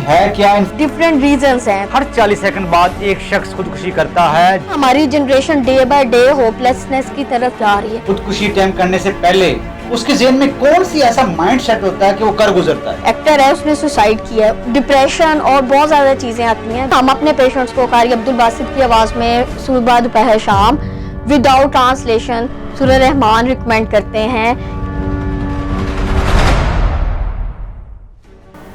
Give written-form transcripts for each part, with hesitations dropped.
है क्या? Different reasons हैं। हर 40 सेकंड बाद एक शख्स खुदकुशी करता है। हमारी generation day by day hopelessness की तरफ जा रही है। खुदकुशी अटेम्प्ट करने से पहले उसके ज़हन में कौन सी ऐसा माइंड सेट होता है कि वो कर गुजरता है? एक्टर है, उसने सुसाइड किया, डिप्रेशन और बहुत ज्यादा चीजें आती हैं। हम अपने पेशेंट्स को कारी अब्दुल बासित की आवाज में सुबह दोपहर शाम विदाउट ट्रांसलेशन सूरह रहमान रिकमेंड करते हैं।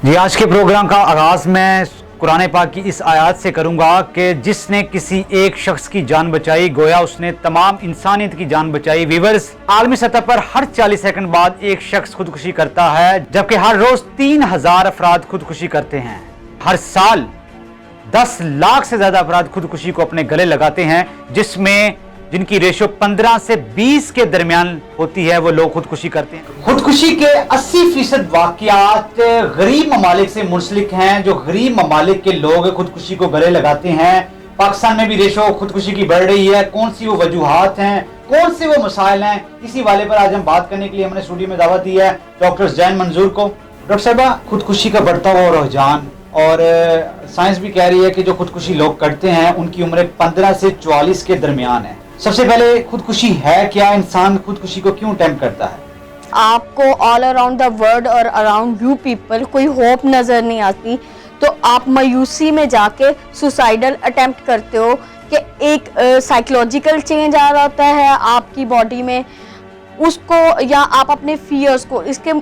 जी, आज के प्रोग्राम का आगाज मैं कुरान पाक की इस आयत से करूंगा कि जिसने किसी एक शख्स की जान बचाई गोया उसने तमाम इंसानियत की जान बचाई। वीवर्स, आलमी सतह पर हर 40 सेकंड बाद एक शख्स खुदकुशी करता है, जबकि हर रोज 3000 अफराद खुदकुशी करते हैं। हर साल 10 लाख से ज्यादा अफराद खुदकुशी को अपने गले लगाते हैं, जिनकी रेशो 15 से 20 के दरमियान होती है, वो लोग खुदकुशी करते हैं। खुदकुशी के 80% वाकयात गरीब ममालिक से मुंसलिक हैं। जो गरीब ममालिक के लोग खुदकुशी को गले लगाते हैं, पाकिस्तान में भी रेशो खुदकुशी की बढ़ रही है। कौन सी वो वजूहात हैं, कौन से वो मसाइल हैं, इसी वाले पर आज हम बात करने के लिए हमने स्टूडियो में दावत दी है डॉक्टर जैन मंजूर को। डॉक्टर साहबा, खुदकुशी का बढ़ता हुआ रुझान और साइंस भी कह रही है कि जो खुदकुशी लोग करते हैं उनकी उम्र 15 से 44 के दरमियान है। सबसे पहले खुदकुशी है क्या? इंसान खुदकुशी को क्यों अटेम्प्ट करता है? आपको ऑल अराउंड द वर्ल्ड और अराउंड यू पीपल कोई होप नजर नहीं आती, तो आप मायूसी में जाके सुसाइडल अटेम्प्ट करते हो कि एक साइकोलॉजिकल चेंज आ रहा होता है आपकी बॉडी में उसको, या आप अपने फियर्स को, इसके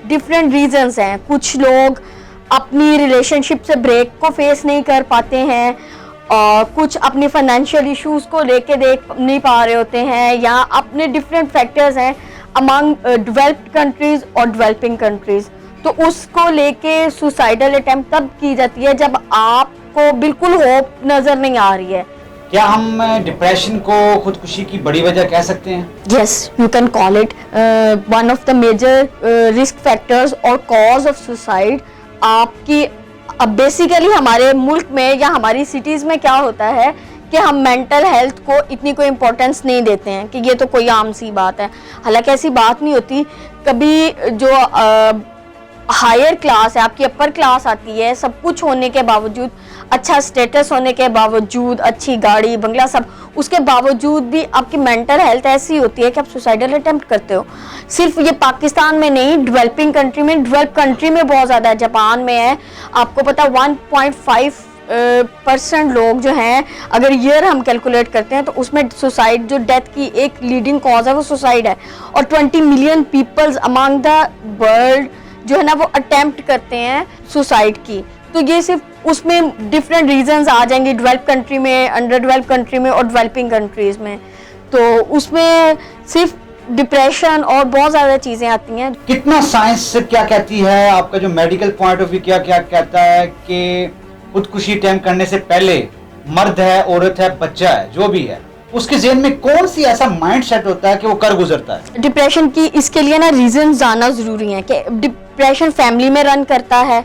डिफरेंट रीजंस हैं। कुछ लोग अपनी रिलेशनशिप से ब्रेक को फेस नहीं कर पाते हैं, और कुछ अपनी फाइनेंशियल इश्यूज को लेके देख नहीं पा रहे होते हैं, या अपने डिफरेंट फैक्टर्स हैं अमंग डेवलप्ड कंट्रीज और डेवलपिंग कंट्रीज। तो उसको लेके सुसाइडल अटेम्प्ट तब की जाती है जब आपको बिल्कुल होप नजर नहीं आ रही है। क्या हम डिप्रेशन को खुदकुशी की बड़ी वजह कह सकते हैं? Yes, you can call it one of the major risk factors और कॉज ऑफ सुसाइड। आपकी अब बेसिकली हमारे मुल्क में या हमारी सिटीज़ में क्या होता है कि हम मेंटल हेल्थ को इतनी कोई इम्पोर्टेंस नहीं देते हैं कि ये तो कोई आम सी बात है। हालांकि ऐसी बात नहीं होती। कभी जो हायर क्लास है, आपकी अपर क्लास आती है, सब कुछ होने के बावजूद, अच्छा स्टेटस होने के बावजूद, अच्छी गाड़ी बंगला सब, उसके बावजूद भी आपकी मेंटल हेल्थ ऐसी होती है कि आप सुसाइडल अटेम्प्ट करते हो। सिर्फ ये पाकिस्तान में नहीं, डेवलपिंग कंट्री में, डेवलप कंट्री में बहुत ज़्यादा है। जापान में है, आपको पता 1.5% लोग जो हैं, अगर ईयर हम कैलकुलेट करते हैं तो उसमें सुसाइड, जो डेथ की एक लीडिंग कॉज है वो सुसाइड है। और 20 million peoples among the world जो है ना वो अटेम्प्ट करते हैं सुसाइड की। तो ये सिर्फ उसमें डिफरेंट रीजंस आ जाएंगे, डेवलप कंट्री में, अंडर डेवलप कंट्री में और डेवलपिंग कंट्रीज में। तो उसमें सिर्फ डिप्रेशन और बहुत ज़्यादा चीज़ें आती हैं। कितना साइंस क्या कहती है, आपका जो मेडिकल पॉइंट ऑफ व्यू क्या क्या कहता है कि खुदकुशी अटेम्प्ट करने से पहले मर्द है, औरत है, बच्चा है, जो भी है, उसके ज़हन में कौन सी ऐसा माइंड सेट होता है कि वो कर गुजरता है? डिप्रेशन की इसके लिए ना रीजन जानना ज़रूरी है कि डिप्रेशन फैमिली में रन करता है।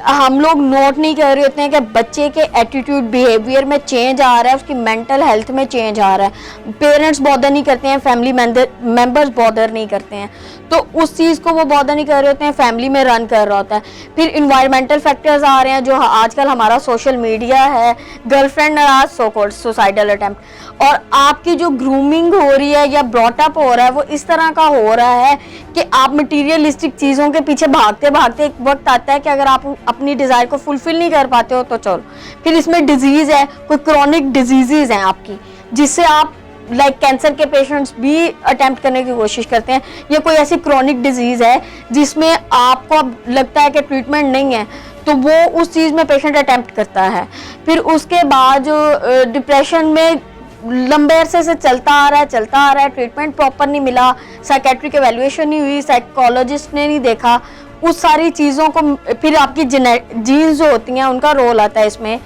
हम लोग नोट नहीं कर रहे होते हैं कि बच्चे के एटीट्यूड, बिहेवियर में चेंज आ रहा है, उसकी मेंटल हेल्थ में चेंज आ रहा है। पेरेंट्स बॉदर नहीं करते हैं, फैमिली मेंबर्स बॉदर नहीं करते हैं, तो उस चीज़ को वो बॉदर नहीं कर रहे होते हैं, फैमिली में रन कर रहा होता है। फिर इन्वायरमेंटल फैक्टर्स आ रहे हैं, जो आजकल हमारा सोशल मीडिया है, गर्लफ्रेंड नाराज, सो कॉल्ड सुसाइडल अटेम्प्ट, और आपकी जो ग्रूमिंग हो रही है या ब्रॉटअप हो रहा है वो इस तरह का हो रहा है कि आप मटीरियलिस्टिक चीज़ों के पीछे भागते भागते एक वक्त आता है कि अगर आप अपनी डिज़ायर को फुलफिल नहीं कर पाते हो तो चलो। फिर इसमें डिजीज़ है, कोई क्रॉनिक डिजीज़ हैं आपकी, जिससे आप लाइक कैंसर के पेशेंट्स भी अटेम्प्ट करने की कोशिश करते हैं, या कोई ऐसी क्रॉनिक डिजीज़ है जिसमें आपको अब लगता है कि ट्रीटमेंट नहीं है, तो वो उस चीज़ में पेशेंट अटेम्प्ट करता है। फिर उसके बाद जो डिप्रेशन में लंबे अरसे से चलता आ रहा है, ट्रीटमेंट प्रॉपर नहीं मिला, साइकेट्रिक एवेल्युएशन नहीं हुई, साइकोलॉजिस्ट ने नहीं देखा, उस सारी चीज़ों को, फिर आपकी जीन्स जो होती हैं उनका रोल आता है इसमें,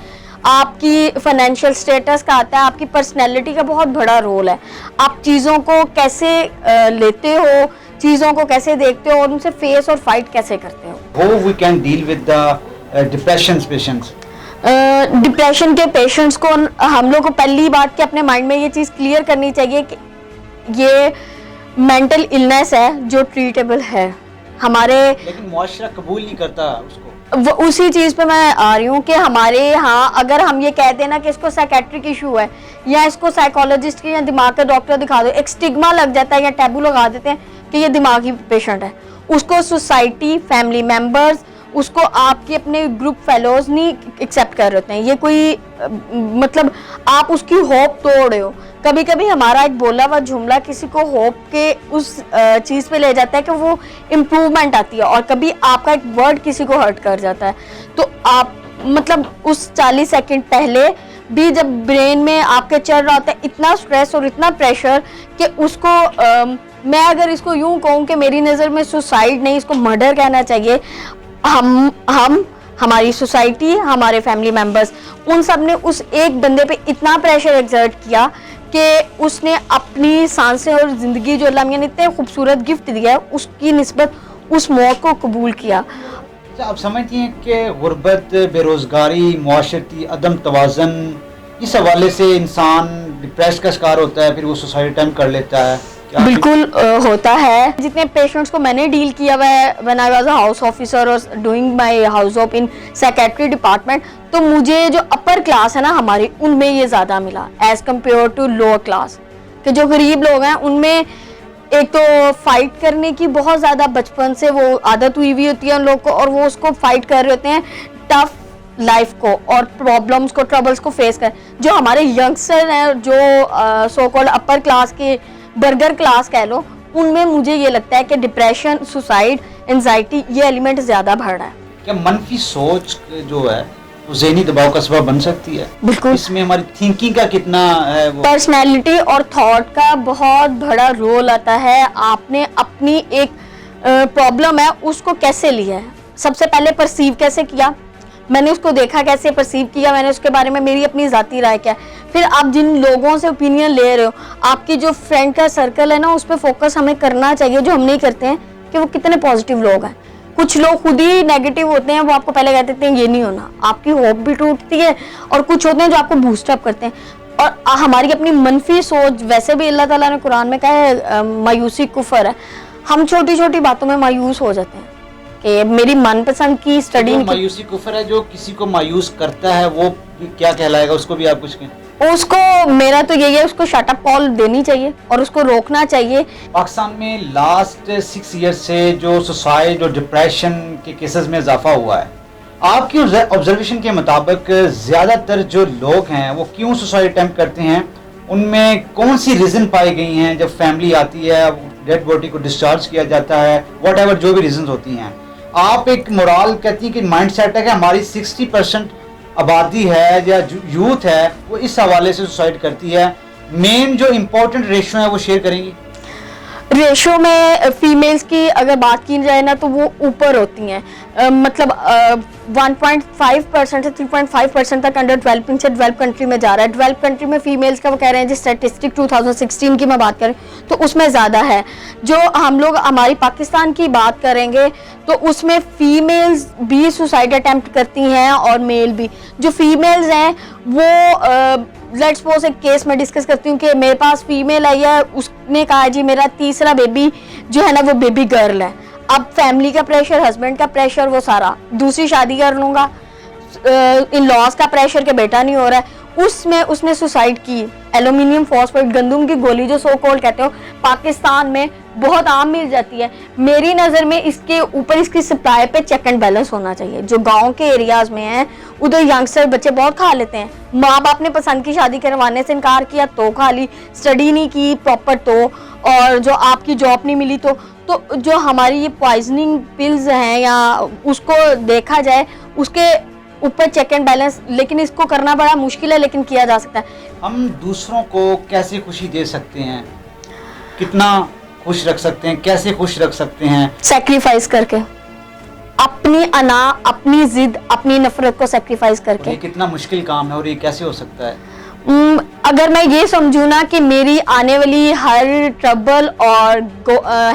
आपकी फाइनेंशियल स्टेटस का आता है, आपकी पर्सनैलिटी का बहुत बड़ा रोल है। आप चीज़ों को कैसे लेते हो, चीज़ों को कैसे देखते हो और उनसे फेस और फाइट कैसे करते हो। How we can deal with the depression patients? Depression के पेशेंट्स को हम लोग को पहली बात कि अपने माइंड में ये चीज़ क्लियर करनी चाहिए कि ये मेंटल इलनेस है जो ट्रीटेबल है। हमारे लेकिन मुआशरा कबूल नहीं करता उसको। उसी चीज पे मैं आ रही हूँ कि हमारे यहाँ अगर हम ये कहते हैं ना कि इसको साइकेट्रिक इशू है या इसको साइकोलॉजिस्ट के या दिमाग का डॉक्टर दिखा दो, एक स्टिग्मा लग जाता है या टैबू लगा देते हैं कि ये दिमागी पेशेंट है। उसको सोसाइटी, फैमिली मेंबर्स, उसको आपके अपने ग्रुप फेलोज नहीं एक्सेप्ट कर रहे होते हैं। ये कोई मतलब आप उसकी होप तोड़ रहे हो। कभी कभी हमारा एक बोला हुआ जुमला किसी को होप के उस चीज़ पे ले जाता है कि वो इम्प्रूवमेंट आती है, और कभी आपका एक वर्ड किसी को हर्ट कर जाता है। तो आप मतलब उस 40 सेकंड पहले भी जब ब्रेन में आपके चल रहा होता है इतना स्ट्रेस और इतना प्रेशर कि उसको मैं अगर इसको यूं कहूँ कि मेरी नज़र में सुसाइड नहीं, इसको मर्डर कहना चाहिए। हम हमारी सोसाइटी, हमारे फैमिली मेंबर्स, उन सब ने उस एक बंदे पे इतना प्रेशर एक्सर्ट किया कि उसने अपनी सांसें और ज़िंदगी जो अल्लाह मियां ने इतने खूबसूरत गिफ्ट दिया है उसकी निस्बत उस मौत को कबूल किया। अच्छा, आप समझती हैं कि गुर्बत, बेरोज़गारी, मुआशरती अदम तवाज़न, इस हवाले से इंसान डिप्रेस का शिकार होता है, फिर वो सुसाइड अटेम्प्ट कर लेता है? बिल्कुल होता है। जितने पेशेंट्स को मैंने डील किया हुआ है when I was a house officer और doing my house of in psychiatry department, तो मुझे जो अपर क्लास है ना हमारी, उनमें ये ज़्यादा मिला as compare to lower class. कि जो गरीब लोग हैं उनमें एक तो फाइट करने की बहुत ज़्यादा बचपन से वो आदत हुई हुई होती है उन लोग को, और वो उसको फाइट कर रहे होते हैं टफ लाइफ को और प्रॉब्लम्स को, ट्रबल्स को फेस कर। जो हमारे यंगस्टर हैं जो सो कॉल्ड अपर क्लास के, बर्गर क्लास कह लो, उनमें मुझे ये लगता है कि डिप्रेशन, सुसाइड, एंजाइटी, ये एलिमेंट ज़्यादा बढ़ रहा है। क्या मनफी सोच जो है वो ज़हनी दबाव का सबब बन सकती है? बिल्कुल। इसमें हमारी थिंकिंग का कितना है? वो पर्सनैलिटी और थॉट का बहुत बड़ा रोल आता है। आपने अपनी एक प्रॉब्लम है उसको कैसे लिया है, सबसे पहले परसीव कैसे किया, मैंने उसको देखा कैसे, परसीव किया मैंने उसके बारे में, मेरी अपनी ज़ाती राय क्या है। फिर आप जिन लोगों से ओपिनियन ले रहे हो, आपकी जो फ्रेंड का सर्कल है ना, उस पर फोकस हमें करना चाहिए, जो हम नहीं करते हैं, कि वो कितने पॉजिटिव लोग हैं। कुछ लोग खुद ही नेगेटिव होते हैं, वो आपको पहले कह देते हैं ये नहीं होना, आपकी होप भी टूटती है, और कुछ होते हैं जो आपको बूस्टअप करते हैं। और हमारी अपनी मनफी सोच, वैसे भी अल्लाह ताला ने कुरान में कहा है मायूसी कुफर है। हम छोटी छोटी बातों में मायूस हो जाते हैं कि मेरी मनपसंद की स्टडी। मायूसी कुफर है, जो किसी को मायूस करता है वो क्या कहलाएगा? उसको भी आप कुछ कहें। उसको, मेरा तो यही है, उसको शट अप कॉल देनी चाहिए और उसको रोकना चाहिए। पाकिस्तान में लास्ट 6 ईयर से जो सुसाइड और डिप्रेशन के केसेस में इजाफा हुआ है, आपकी ऑब्जर्वेशन के मुताबिक ज़्यादातर जो लोग हैं वो क्यों सुसाइड अटेम्प्ट करते हैं? उनमें कौन सी रीज़न पाई गई हैं? जब फैमिली आती है, डेड बॉडी को डिस्चार्ज किया जाता है, व्हाटएवर जो भी रीजंस होती हैं, आप एक मोरल कहती हैं कि माइंड सेट है कि हमारी 60% आबादी है या यूथ है वो इस हवाले से सुसाइड करती है। मेन जो इम्पोर्टेंट रेशो है वो शेयर करेंगी? रेशो में फीमेल्स की अगर बात की जाए ना तो वो ऊपर होती हैं, मतलब 1.5% से 3.5% तक अंडर डेवलपिंग से डेवलप कंट्री में जा रहा है। डेवलप कंट्री में फीमेल्स का वो कह रहे हैं, जिस स्टैटिस्टिक 2016 की मैं बात करें तो उसमें ज़्यादा है। जो हम लोग हमारी पाकिस्तान की बात करेंगे तो उसमें फीमेल्स भी सुसाइड अटैम्प्ट करती हैं और मेल भी। जो फीमेल्स हैं वो लेट्स सपोज एक केस में डिस्कस करती हूँ कि मेरे पास फीमेल आई है, उसने कहा जी मेरा तीसरा बेबी जो है ना वो बेबी गर्ल है। अब फैमिली का प्रेशर, हस्बैंड का प्रेशर, वो सारा, दूसरी शादी कर लूँगा, इन लॉज का प्रेशर के बेटा नहीं हो रहा है, उसमें उसने सुसाइड की। एल्यूमिनियम फॉस्फेट, गंदम की गोली जो सो कॉल्ड कहते हो, पाकिस्तान में बहुत आम मिल जाती है। मेरी नज़र में इसके ऊपर इसकी सप्लाई पे चेक एंड बैलेंस होना चाहिए। जो गांव के एरियाज में है उधर यंगस्टर बच्चे बहुत खा लेते हैं, माँ बाप ने पसंद की शादी करवाने से इनकार किया तो खा ली, स्टडी नहीं की प्रॉपर तो, और जो आपकी जॉब नहीं मिली तो जो हमारी ये पॉइजनिंग पिल्स हैं या उसको देखा जाए उसके ऊपर चेक एंड बैलेंस, लेकिन इसको करना बड़ा मुश्किल है, लेकिन किया जा सकता है। हम दूसरों को कैसे खुशी दे सकते हैं, कितना खुश रख सकते हैं, कैसे खुश रख सकते हैं? सैक्रिफाइस करके, अपनी अना, अपनी जिद, अपनी नफरत को सैक्रिफाइस करके। ये कितना मुश्किल काम है और ये कैसे हो सकता है? अगर मैं ये समझूँ ना कि मेरी आने वाली हर ट्रबल और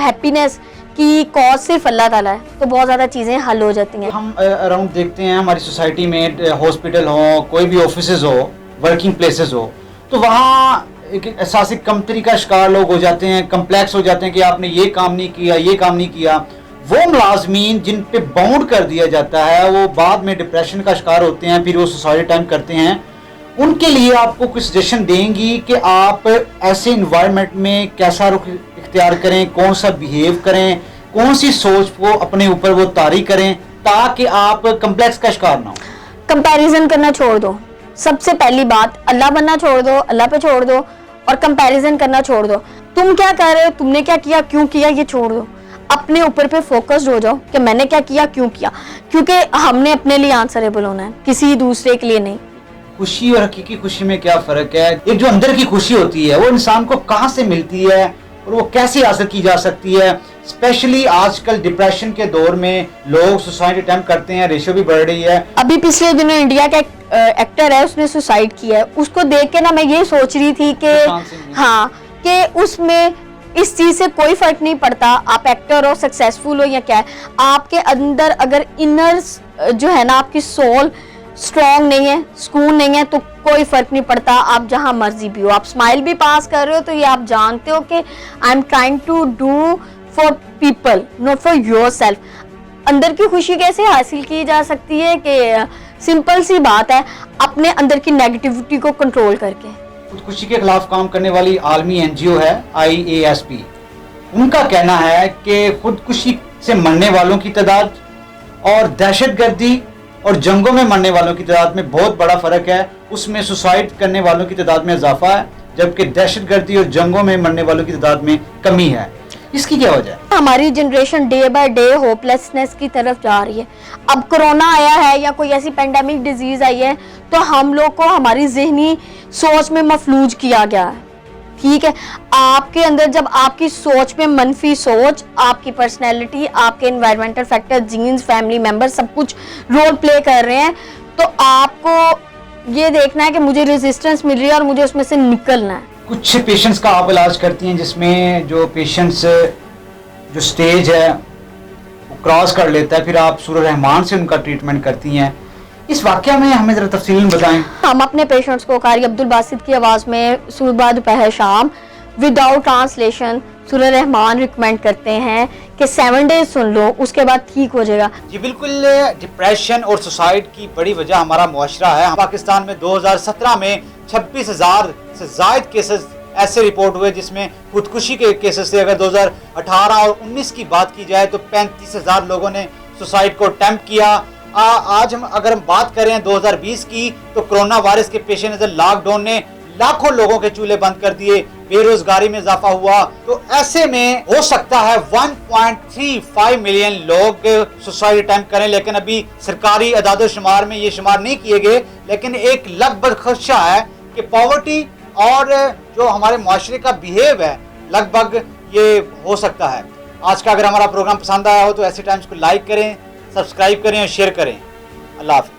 हैप्पीनेस की कॉज सिर्फ अल्लाह ताला है तो बहुत ज़्यादा चीज़ें हल हो जाती हैं। हम अराउंड देखते हैं हमारी सोसाइटी में, हॉस्पिटल हो, कोई भी ऑफिसेज हो, वर्किंग प्लेसेस हो, तो वहाँ एक एहसास कमतरी का शिकार लोग हो जाते हैं, कम्प्लेक्स हो जाते हैं कि आपने ये काम नहीं किया, ये काम नहीं किया। वो मुलाजमीन जिन पे बाउंड कर दिया जाता है वो बाद में डिप्रेशन का शिकार होते हैं, फिर वो सुसाइड अटेम्प्ट करते हैं, उनके लिए आपको कुछ सजेशन देंगी कि आप ऐसे इन्वायरमेंट में कैसा रुख इख्तियार करें, कौन सा बिहेव करें, कौन सी सोच को अपने ऊपर वो तारी करें ताकि आप कम्प्लेक्स का शिकार ना हो? कंपैरिजन करना छोड़ दो। सबसे पहली बात, अल्लाह बनना छोड़ दो, अल्लाह पे छोड़ दो, और कंपैरिजन करना छोड़ दो। तुम क्या कर रहे हो, तुमने क्या किया, क्यों किया, ये छोड़ दो। अपने ऊपर पे फोकस्ड हो जाओ कि मैंने क्या किया, क्यों किया, क्योंकि हमने अपने लिए आंसरेबल होना है, किसी दूसरे के लिए नहीं। खुशी और हकीकी खुशी में क्या फ़र्क है? एक जो अंदर की खुशी होती है वो इंसान को कहाँ से मिलती है और वो कैसे हासिल की जा सकती है? स्पेशली आजकल डिप्रेशन के दौर में लोग सुसाइड अटेम्प्ट करते हैं, रेशियो भी बढ़ रही है। अभी पिछले दिनों इंडिया का एक्टर है, उसने सुसाइड किया है। उसको देख के ना मैं ये सोच रही थी कि हाँ, कि उसमें इस चीज से कोई फर्क नहीं पड़ता आप एक्टर हो, सक्सेसफुल हो या क्या है, आपके अंदर अगर इनर जो है ना, आपकी सोल स्ट्रॉन्ग नहीं है, सुकून नहीं है, तो कोई फर्क नहीं पड़ता आप जहां मर्जी भी हो। आप स्माइल भी पास कर रहे हो तो ये आप जानते हो कि I am trying to do for people, not for yourself. अंदर की खुशी कैसे हासिल की जा सकती है कि सिंपल सी बात है, अपने अंदर की नेगेटिविटी को कंट्रोल करके। खुदकुशी के खिलाफ काम करने वाली आलमी एनजीओ है IASP। उनका कहना है कि खुदकुशी से मरने वालों की तादाद और दहशतगर्दी और जंगों में मरने वालों की तादाद में बहुत बड़ा फर्क है। उसमें सुसाइड करने वालों की तादाद में इजाफा है, जबकि दहशतगर्दी और जंगों में मरने वालों की तादाद में कमी है। इसकी क्या वजह है? हमारी generation day by day hopelessness की तरफ जा रही है। अब कोरोना आया है या कोई ऐसी पेंडेमिक डिजीज आई है तो हम लोग को हमारी जहनी सोच में मफलूज किया गया है। ठीक है, आपके अंदर जब आपकी सोच में मनफी सोच, आपकी पर्सनैलिटी, आपके environmental factor, genes, family member सब कुछ रोल प्ले कर रहे हैं, तो आपको ये देखना है कि मुझे रेजिस्टेंस मिल रही है और मुझे उसमें से निकलना है। कुछ पेशेंट्स का आप इलाज करती हैं जिसमें जो पेशेंट्स जो स्टेज है वो क्रॉस कर लेता है, फिर आप सूरह रहमान से उनका ट्रीटमेंट करती हैं। इस वाक़या में हमें ज़रा तफसीलन बताएं। हम अपने पेशेंट्स को कारी अब्दुल बासित की आवाज़ में सुबह दोपहर शाम विदाउट ट्रांसलेशन सूरह रहमान रिकमेंड करते हैं कि 7 डेज सुन लो, उसके बाद ठीक हो जाएगा। जी बिल्कुल, डिप्रेशन और सुसाइड की बड़ी वजह हमारा मुआशरा है। पाकिस्तान में 2017 में 26,000 से ज़ायद केसेस ऐसे रिपोर्ट हुए जिसमें खुदकुशी के केसेस थे। अगर 2018 और 19 की बात की जाए तो 35,000 लोगों ने सुसाइड को अटेम्प्ट किया। आज अगर हम बात करें 2020 की तो कोरोना वायरस के पेश नज़र लॉकडाउन ने लाखों लोगों के चूल्हे बंद कर दिए, बेरोजगारी में इजाफा हुआ। तो ऐसे में हो सकता है 1.35 मिलियन लोग सुसाइड अटेम्प्ट करें, लेकिन अभी सरकारी अदाद-ओ-शुमार में ये शुमार नहीं किए गए। लेकिन एक लगभग खदशा है कि पॉवर्टी और जो हमारे मुआशरे का बिहेव है लगभग ये हो सकता है। आज का अगर हमारा प्रोग्राम पसंद आया हो तो ऐसे टाइम्स को लाइक करें, सब्सक्राइब करें और शेयर करें। अल्लाह हाफ़िज़।